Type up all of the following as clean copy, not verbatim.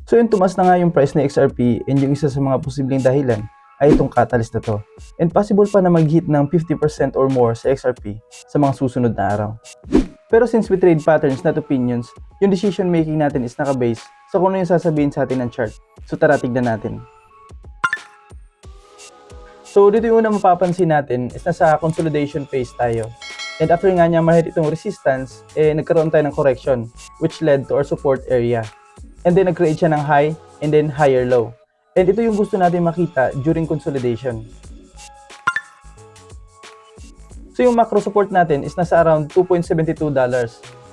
So yung tumas na nga yung price ng XRP, and yung isa sa mga posibleng dahilan ay itong catalyst na to. And possible pa na mag-hit ng 50% or more sa XRP sa mga susunod na araw. Pero since we trade patterns not opinions, yung decision making natin is naka-base sa kung ano yung sasabihin sa atin ng chart. So tara tignan natin. So dito yung unang mapapansin natin is nasa consolidation phase tayo. And after nga niya ma-hit itong resistance, nagkaroon tayo ng correction which led to our support area. And then nag-create siya ng high and then higher low. And ito yung gusto natin makita during consolidation. So yung macro support natin is nasa around $2.72.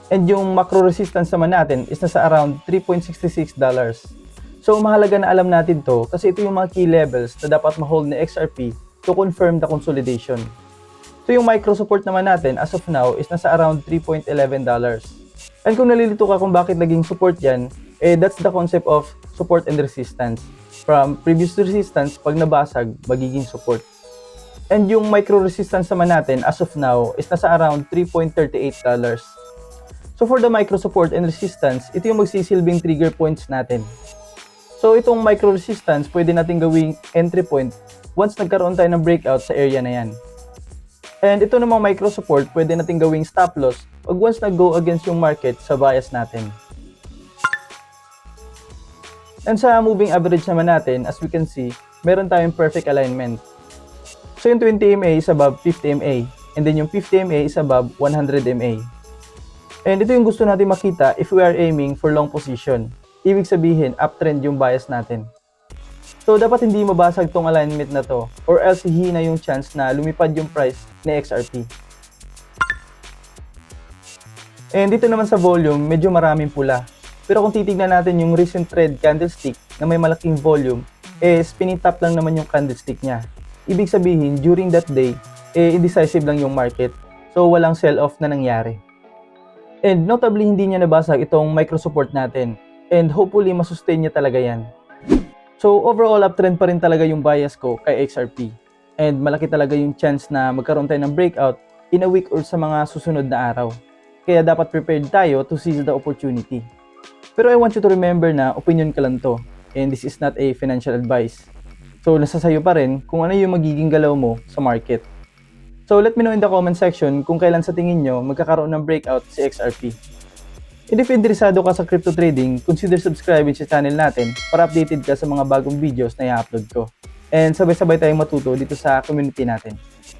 And yung macro resistance naman natin is nasa around $3.66. So mahalaga na alam natin to kasi ito yung mga key levels na dapat ma-hold na XRP to confirm the consolidation. So yung micro support naman natin as of now is nasa around $3.11. And kung nalilito ka kung bakit naging support yan, that's the concept of support and resistance. From previous resistance, pag nabasag, magiging support. And yung micro resistance naman natin as of now is nasa around $3.38. So for the micro support and resistance, ito yung magsisilbing trigger points natin. So itong micro resistance, pwede natin gawing entry point once nagkaroon tayo ng breakout sa area na yan. And ito namang micro support, pwede natin gawing stop loss pag once nag-go against yung market sa bias natin. And sa moving average naman natin, as we can see, meron tayong perfect alignment. So yung 20 MA is above 50 MA, and then yung 50 MA is above 100 MA. And ito yung gusto natin makita if we are aiming for long position. Ibig sabihin, uptrend yung bias natin. So dapat hindi mabasag tong alignment na to, or else hihina yung chance na lumipad yung price ni XRP. And dito naman sa volume, medyo maraming pula. Pero kung titignan natin yung recent red candlestick na may malaking volume, spinning top lang naman yung candlestick niya. Ibig sabihin, during that day, indecisive lang yung market. So walang sell-off na nangyari. And notably, hindi niya nabasag itong micro support natin. And hopefully, masustain niya talaga yan. So overall, uptrend pa rin talaga yung bias ko kay XRP. And malaki talaga yung chance na magkaroon tayo ng breakout in a week or sa mga susunod na araw. Kaya dapat prepared tayo to seize the opportunity. Pero I want you to remember na opinion ka lang to. And this is not a financial advice. So nasa sayo pa rin kung ano yung magiging galaw mo sa market. So let me know in the comment section kung kailan sa tingin nyo magkakaroon ng breakout si XRP. And if interesado ka sa crypto trading, consider subscribing sa channel natin para updated ka sa mga bagong videos na i-upload ko. And sabay-sabay tayong matuto dito sa community natin.